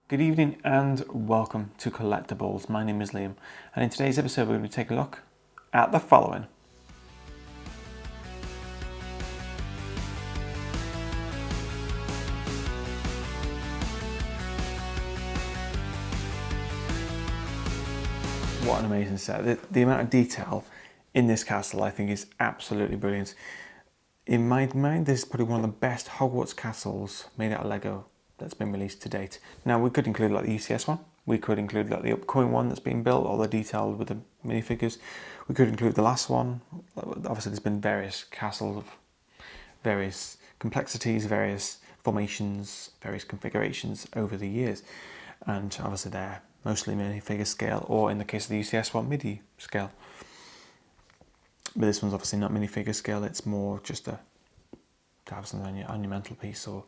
Good evening and welcome to Collectables. My name is Liam, and in today's episode we're going to take a look at the following. What an amazing set. The amount of detail in this castle I think is absolutely brilliant. In my mind, this is probably one of the best Hogwarts castles made out of Lego that's been released to date. Now, we could include like the UCS one. We could include like the upcoming one that's being built, all the details with the minifigures. We could include the last one. Obviously, there's been various castles of various complexities, various formations, various configurations over the years. And obviously they're mostly minifigure scale, or in the case of the UCS one, MIDI scale. But this one's obviously not minifigure scale, it's more just to have something on your mantelpiece or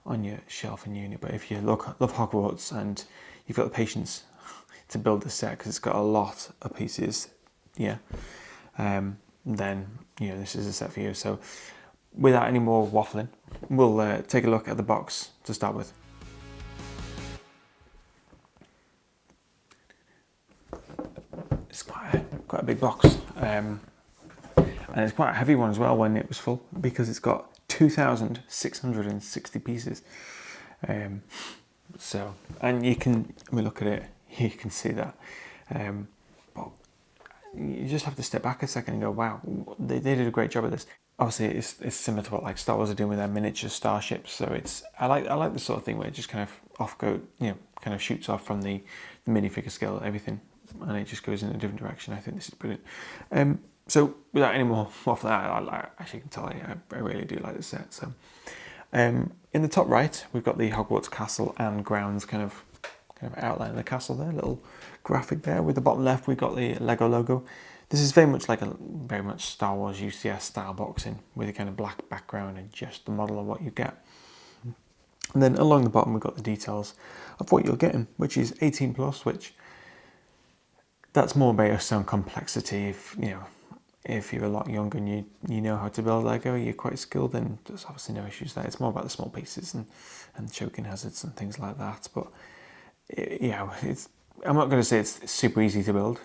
on your shelf in uni. But if you love Hogwarts and you've got the patience to build this set, because it's got a lot of pieces, then this is a set for you. So without any more waffling, we'll take a look at the box to start with. It's quite a big box. And it's quite a heavy one as well when it was full, because it's got 2,660 pieces. And you can, when we look at it, you can see that. But you just have to step back a second and go, wow, they did a great job of this. Obviously, it's similar to what like Star Wars are doing with their miniature starships. So I like the sort of thing where it just kind of kind of shoots off from the minifigure scale, everything, and it just goes in a different direction. I think this is brilliant. So without any more waffle, as you can tell, I really do like this set. So in the top right, we've got the Hogwarts Castle and grounds kind of outline of the castle there, little graphic there. With the bottom left, we've got the Lego logo. This is very much like very much Star Wars UCS style boxing with a kind of black background and just the model of what you get. And then along the bottom, we've got the details of what you're getting, which is 18 plus, which that's more based on complexity. If you're a lot younger and you know how to build Lego, you're quite skilled, then there's obviously no issues there. It's more about the small pieces and choking hazards and things like that. But I'm not going to say it's super easy to build,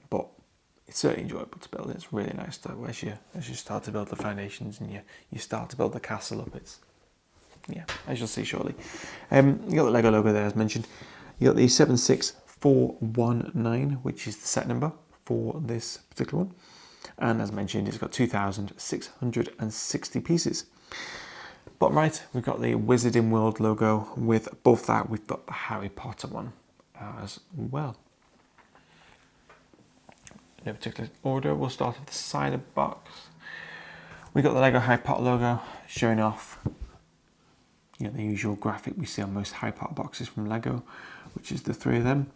but it's certainly enjoyable to build. It's really nice to as you start to build the foundations and you start to build the castle up. It's as you'll see shortly. You got the Lego logo there as mentioned. You got the 76419, which is the set number for this particular one. And as mentioned, it's got 2,660 pieces. Bottom right, we've got the Wizarding World logo. With above that, we've got the Harry Potter one as well. In no particular order, we'll start with the side of the box. We've got the Lego Harry Potter logo showing off the usual graphic we see on most Harry Potter boxes from Lego, which is the three of them.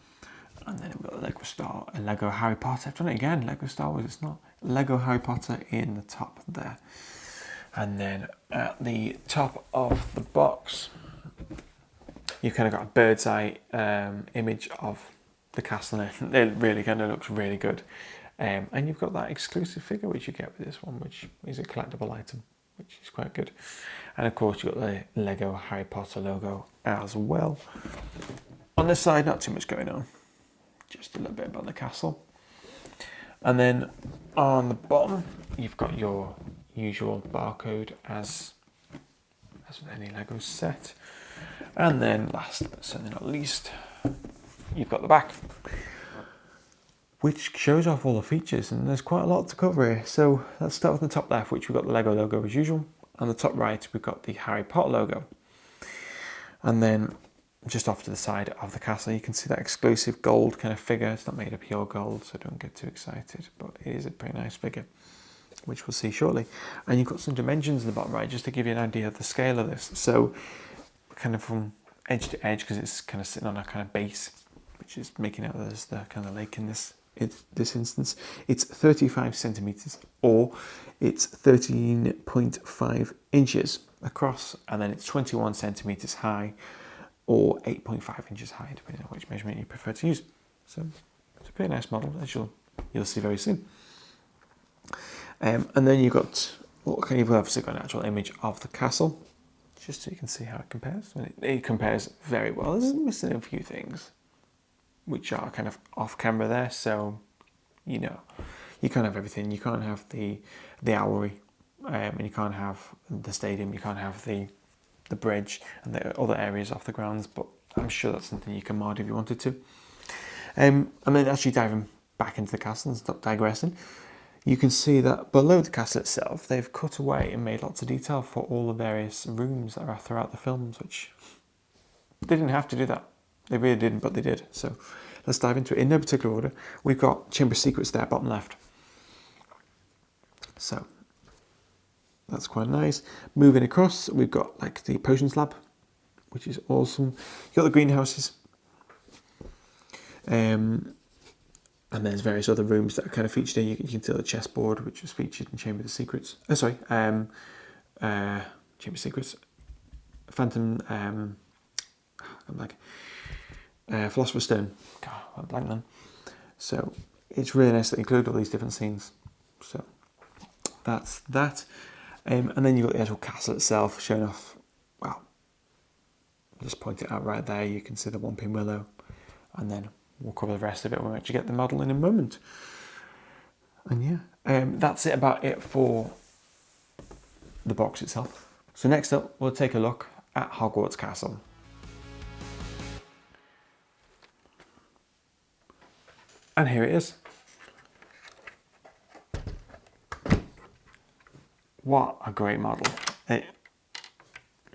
And then we've got the Lego Star and Lego Harry Potter. I've done it again, Lego Star Wars, it's not. Lego Harry Potter in the top there. And then at the top of the box, you've kind of got a bird's eye image of the castle, and it really kind of looks really good. And you've got that exclusive figure which you get with this one, which is a collectible item, which is quite good. And of course you've got the Lego Harry Potter logo as well. On this side, not too much going on, just a little bit about the castle. And then on the bottom, you've got your usual barcode as with any Lego set. And then last but certainly not least, you've got the back, which shows off all the features, and there's quite a lot to cover here. So let's start with the top left, which we've got the Lego logo as usual. On the top right, we've got the Harry Potter logo. And then just off to the side of the castle, you can see that exclusive gold kind of figure. It's not made of pure gold, so don't get too excited, but it is a pretty nice figure, which we'll see shortly. And you've got some dimensions in the bottom right, just to give you an idea of the scale of this. So kind of from edge to edge, because it's kind of sitting on a kind of base, which is making out there's the kind of lake in this instance. It's 35 centimeters, or it's 13.5 inches across, and then it's 21 centimeters high, or 8.5 inches high, depending on which measurement you prefer to use. So it's a pretty nice model, as you'll see very soon. And then you've obviously got an actual image of the castle, just so you can see how it compares. It compares very well. There's missing a few things, which are kind of off camera there, so you know, you can't have everything. You can't have the owlery, and you can't have the stadium. You can't have the bridge and the other areas off the grounds. But I'm sure that's something you can mod if you wanted to. And then actually diving back into the castle and stop digressing, you can see that below the castle itself, they've cut away and made lots of detail for all the various rooms that are throughout the films, which they didn't have to do that. They really didn't, but they did. So let's dive into it in no particular order. We've got Chamber of Secrets there, bottom left. So that's quite nice. Moving across, we've got like the potions lab, which is awesome. You've got the greenhouses. And there's various other rooms that are kind of featured in. You can see the chessboard, which was featured in Chamber of the Secrets. Chamber of Secrets. Phantom, Philosopher's Stone. God, I'm blank then. So it's really nice to include all these different scenes. So that's that. And then you've got the actual castle itself showing off. Wow. Just point it out right there. You can see the one pin willow, and then we'll cover the rest of it when we actually get the model in a moment. And yeah, that's about it for the box itself. So next up, we'll take a look at Hogwarts Castle. And here it is. What a great model. It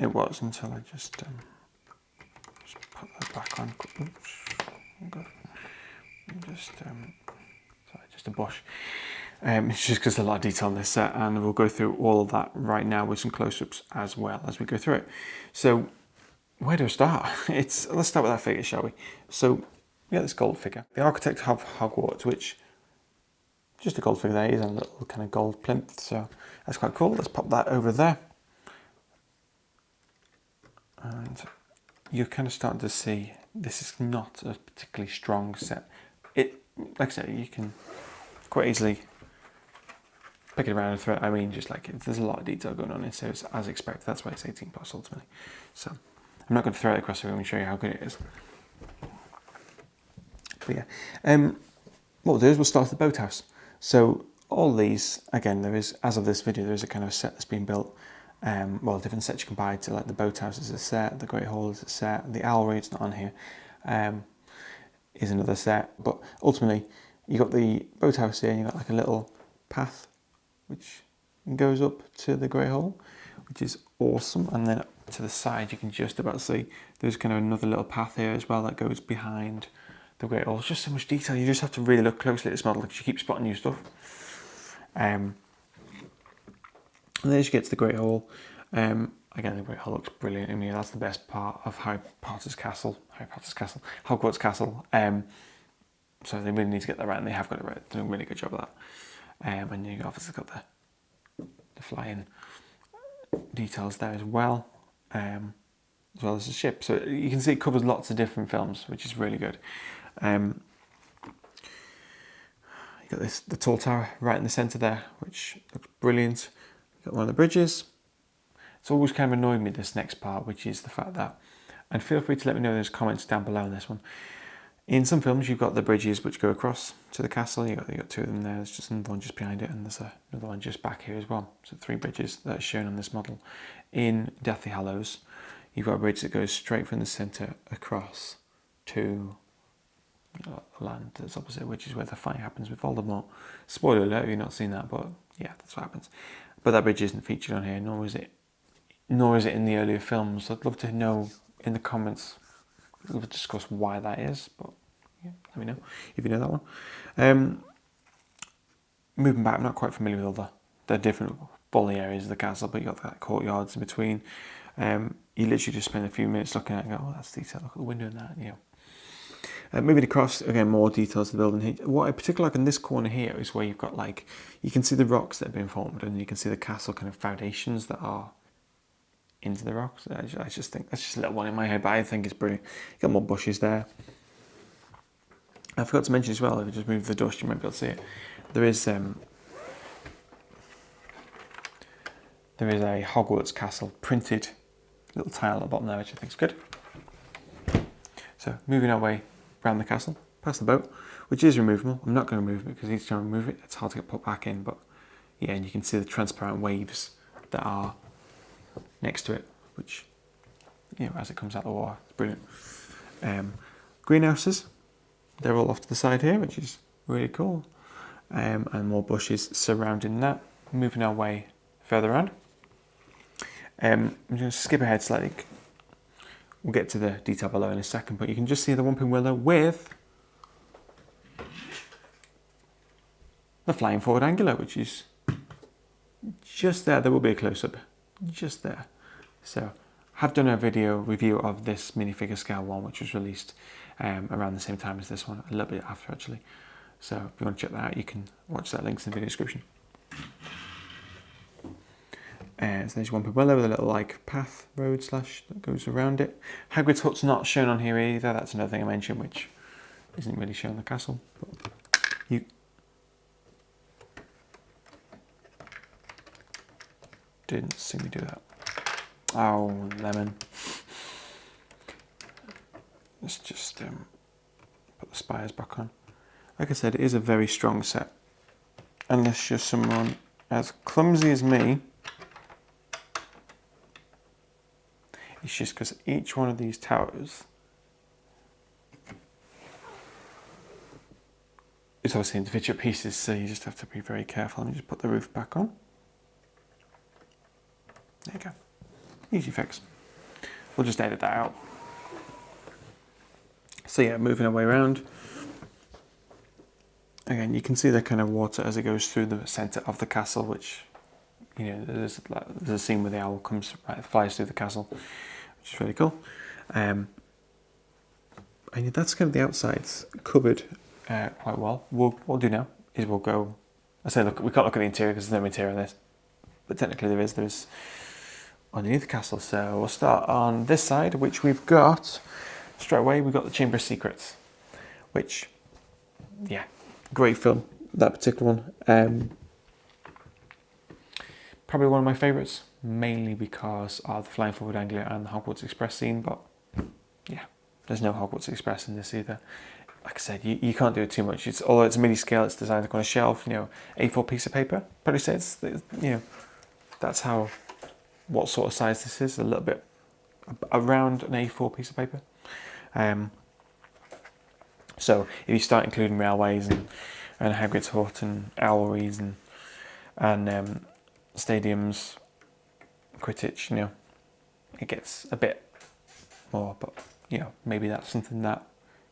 was until I just put that back on. Oops. Just a bush. It's just because there's a lot of detail on this set, and we'll go through all of that right now with some close-ups as well as we go through it. So, where do I start? Let's start with that figure, shall we? So, we got this gold figure, the architect of Hogwarts, which just a gold figure there. He's on a little kind of gold plinth, so that's quite cool. Let's pop that over there, and you're kind of starting to see this is not a particularly strong set. Like I said, you can quite easily pick it around and throw it. I mean, just like there's a lot of detail going on in it, so it's as expected. That's why it's 18 plus ultimately. So I'm not going to throw it across the room and show you how good it is. But yeah, what we'll do is we'll start at the boathouse. So all these, again, there is, as of this video, there is a kind of a set that's been built. Different sets you can buy to, like the boathouse is a set, the Great Hall is a set, the owlery, it's not on here, is another set. But ultimately, you got the boathouse here, and you got like a little path which goes up to the Great Hall, which is awesome. And then to the side, you can just about see there's kind of another little path here as well that goes behind the Great Hall. It's just so much detail. You just have to really look closely at this model because you keep spotting new stuff. And then as you get to the Great Hall, again, the Great Hall looks brilliant. I mean, that's the best part of Hogwarts Castle. So they really need to get that right, and they have got it right. They're doing a really good job of that. And you obviously got the flying details there as well as the ship. So you can see it covers lots of different films, which is really good. You got the tall tower right in the centre there, which looks brilliant. You got one of the bridges. It's always kind of annoyed me, this next part, which is the fact that, and feel free to let me know in those comments down below on this one. In some films, you've got the bridges which go across to the castle. You got two of them there. There's just another one just behind it, and there's another one just back here as well. So 3 bridges that are shown on this model. In Deathly Hallows, you've got a bridge that goes straight from the centre across to land that's opposite, which is where the fight happens with Voldemort. Spoiler alert if you've not seen that, but yeah, that's what happens. But that bridge isn't featured on here, nor is it in the earlier films. I'd love to know in the comments. We'll discuss why that is, but yeah, let me know if you know that one. Moving back, I'm not quite familiar with all the different volley areas of the castle, but you got that courtyards in between. You literally just spend a few minutes looking at it and go, oh, that's detail, look at the window and that, yeah. Moving across, again, more details to the building here. What I particularly like in this corner here is where you've got you can see the rocks that have been formed, and you can see the castle kind of foundations that are into the rocks. I just think that's just a little one in my head, but I think it's brilliant. You got more bushes there. I forgot to mention as well, if you just move the dust, you might be able to see it. There is a Hogwarts Castle printed little tile at the bottom there, which I think is good. So moving our way around the castle, past the boat, which is removable. I'm not going to remove it because each time I remove it, it's hard to get put back in. But yeah, and you can see the transparent waves that are next to it, which, you know, as it comes out of the water, it's brilliant. Greenhouses, they're all off to the side here, which is really cool. And more bushes surrounding that. Moving our way further around. I'm going to skip ahead slightly. We'll get to the detail below in a second, but you can just see the Whomping Willow with the flying forward angular, which is just there. There will be a close-up just there. So I have done a video review of this minifigure scale one, which was released around the same time as this one, a little bit after actually. So if you want to check that out, you can watch that, links in the video description. So there's Whomping Willow with a little like path road slash that goes around it. Hagrid's hut's not shown on here either. That's another thing I mentioned, which isn't really shown in the castle. But you didn't see me do that. Oh, lemon. Let's just put the spires back on. Like I said, it is a very strong set. Unless you're someone as clumsy as me. It's just because each one of these towers is obviously individual pieces, so you just have to be very careful. And you just put the roof back on. There you go. Easy fix. We'll just edit that out. So yeah, moving our way around. Again, you can see the kind of water as it goes through the centre of the castle, which, you know, there's a scene where the owl flies through the castle, which is really cool. And that's kind of the outsides covered quite well. What we'll do now is we'll go. I say, look, we can't look at the interior because there's no interior in this, but technically there is underneath the castle. So we'll start on this side, which we've got straight away. We've got the Chamber of Secrets, which, yeah, great film, that particular one. Probably one of my favourites, mainly because of the Flying Forward Anglia and the Hogwarts Express scene, but yeah, there's no Hogwarts Express in this either. Like I said, you can't do it too much. Although it's a mini scale, it's designed to go on a shelf, you know, A4 piece of paper. Probably say it's, you know, that's what sort of size this is, a little bit around an A4 piece of paper. So if you start including railways and Hagrid's hut and owleries and stadiums, Quidditch, you know, it gets a bit more, but you know, maybe that's something that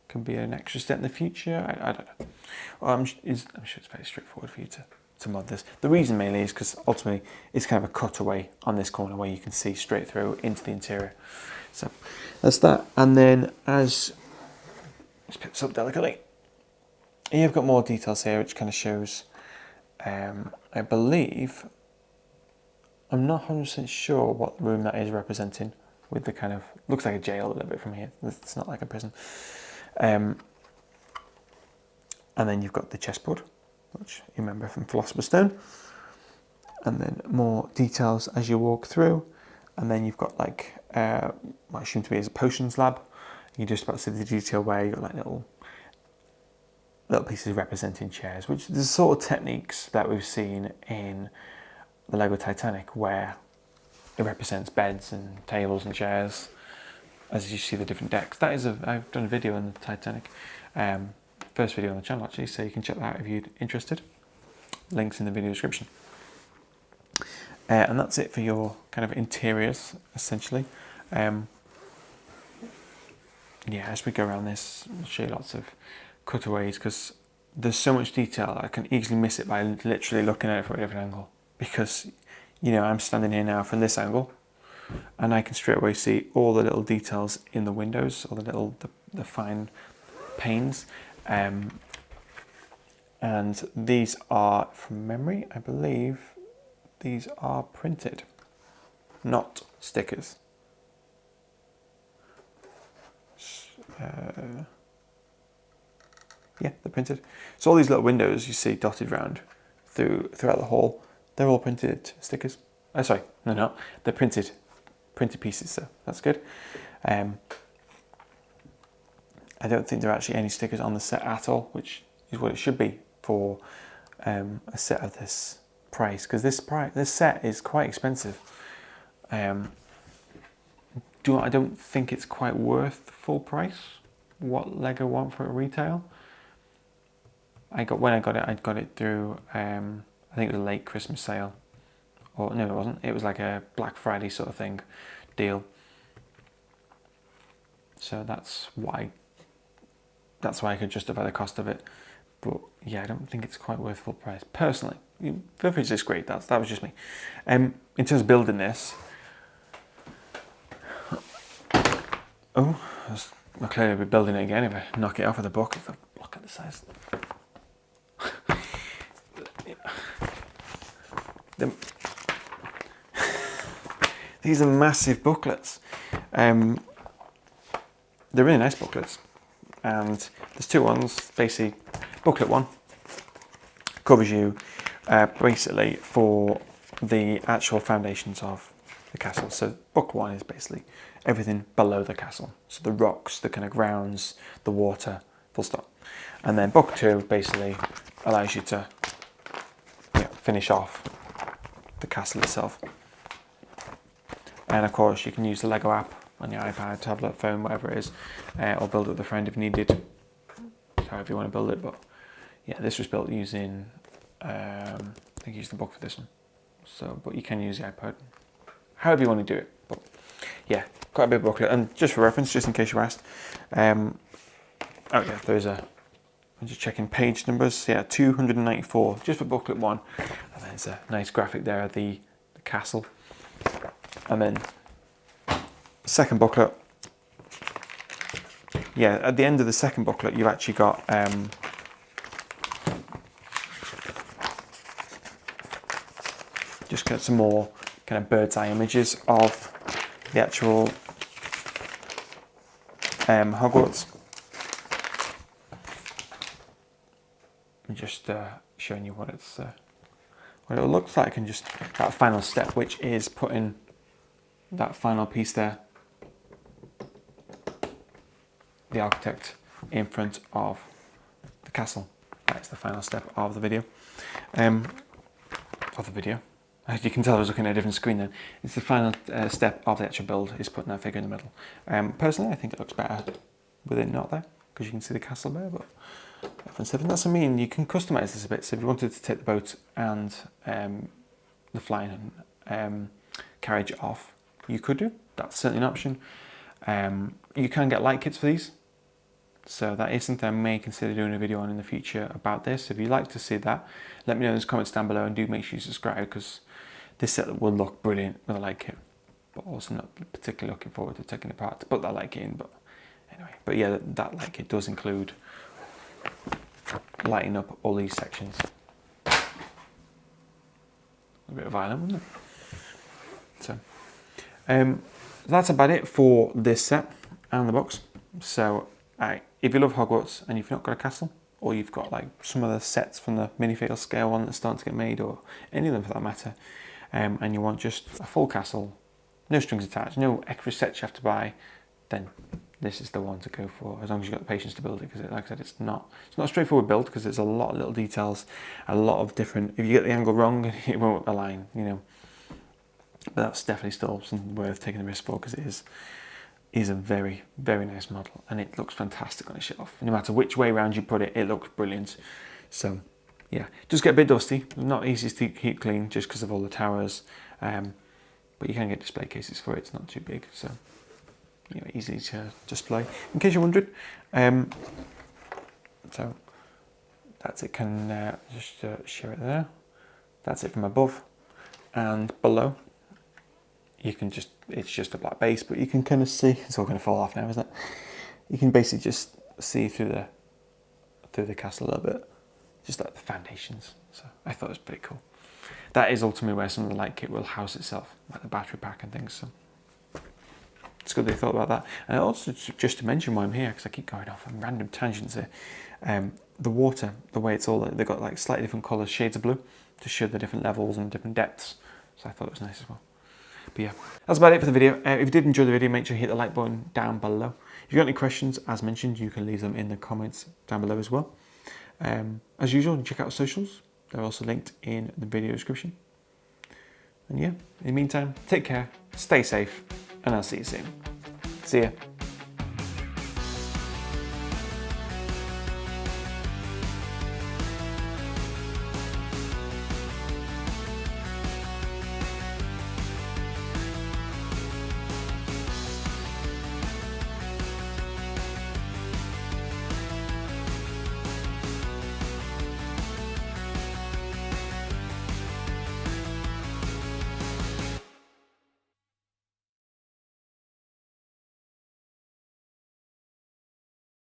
can be an extra step in the future. I don't know. Well, I'm sure it's very straightforward for you to mod this. The reason mainly is because ultimately it's kind of a cutaway on this corner where you can see straight through into the interior. So that's that. And then let's pick this up delicately. You've got more details here, which kind of shows, I believe, I'm not 100% sure what room that is representing, with the kind of, looks like a jail a little bit from here. It's not like a prison. And then you've got the chessboard, which you remember from Philosopher's Stone. And then more details as you walk through. And then you've got like, what I assume to be is a potions lab. You're just about to see the detail where you've got like little pieces representing chairs, which is the sort of techniques that we've seen in the Lego Titanic, where it represents beds and tables and chairs as you see the different decks. I've done a video on the Titanic, first video on the channel actually, so you can check that out if you're interested. Links in the video description. And that's it for your kind of interiors, essentially. Yeah, as we go around this, I'll show you lots of cutaways, because there's so much detail I can easily miss it by literally looking at it from a different angle. Because, you know, I'm standing here now from this angle, and I can straight away see all the little details in the windows, all the fine panes. And these are, from memory, I believe, these are printed, not stickers. Yeah, they're printed. So all these little windows you see dotted around throughout the hall, they're all printed stickers. Sorry, no, they're printed printed pieces, so that's good. I don't think there are actually any stickers on the set at all, which is what it should be for a set of this price, because this set is quite expensive. I don't think it's quite worth full price what Lego want for a retail. When I got it through I think it was a late Christmas sale, or no, it wasn't. It was like a Black Friday sort of thing deal. So that's why I could justify the cost of it. But yeah, I don't think it's quite worth full price personally. Feel free to disagree. That was just me. In terms of building this, I'll clearly be building it again if I knock it off of the book. Look at the size. These are massive booklets. They're really nice booklets, and there's two ones. Basically, booklet one covers you basically for the actual foundations of the castle. So book one is basically everything below the castle, so the rocks, the kind of grounds, the water, full stop. And then book two basically allows you to finish off the castle itself. And of course you can use the Lego app on your iPad, tablet, phone, whatever it is, or build it with a friend if needed, however you want to build it. But yeah, this was built using, I think I used the book for this one. So, but you can use the iPad, however you want to do it. But yeah, quite a big booklet. And just for reference, just in case you asked, I'm just checking page numbers. Yeah, 294 just for booklet one. And there's a nice graphic there of the castle. And then second booklet. Yeah, at the end of the second booklet, you've actually got just got some more kind of bird's eye images of the actual Hogwarts. I'm just showing you what it looks like, and just that final step, which is putting that final piece there, the architect in front of the castle. That's the final step of the video. As you can tell, I was looking at a different screen then. It's the final step of the actual build, is putting that figure in the middle. Personally, I think it looks better with it not there, because you can see the castle there, but that's mean you can customize this a bit. So if you wanted to take the boat and the flying carriage off, you could do. That's certainly an option. You can get light kits for these, so that is something I may consider doing a video on in the future about this. If you'd like to see that, let me know in the comments down below, and do make sure you subscribe, because this set will look brilliant with a light kit, but also not particularly looking forward to taking it apart to put that light kit in. But anyway, but yeah, that light kit does include lighting up all these sections. A bit violent, wasn't it? So that's about it for this set and the box. So if you love Hogwarts and you've not got a castle, or you've got like some of the sets from the minifigure scale one that's starting to get made, or any of them for that matter, and you want just a full castle, no strings attached, no extra sets you have to buy, then this is the one to go for, as long as you've got the patience to build it, because like I said, it's not a straightforward build, because there's a lot of little details, a lot of different, if you get the angle wrong, it won't align, but that's definitely still something worth taking the risk for, because it is a very, very nice model, and it looks fantastic on a shelf. No matter which way around you put it, it looks brilliant. So yeah, it does get a bit dusty, not easy to keep clean just because of all the towers, but you can get display cases for it. It's not too big, so easy to display, in case you're wondering. So that's it. Can just show it there. That's it from above, and below you can it's just a black base, but you can kind of see, it's all going to fall off now, isn't it? You can basically just see through the castle a little bit, just like the foundations. So I thought it was pretty cool. That is ultimately where some of the light kit will house itself, like the battery pack and things. So it's good they thought about that. And also, just to mention while I'm here, because I keep going off on random tangents here, the water, the way it's all, they've got like slightly different colours, shades of blue, to show the different levels and different depths. So I thought it was nice as well. But yeah, that's about it for the video. If you did enjoy the video, make sure you hit the like button down below. If you've got any questions, as mentioned, you can leave them in the comments down below as well. As usual, check out our socials. They're also linked in the video description. And yeah, in the meantime, take care, stay safe, and I'll see you soon. See ya.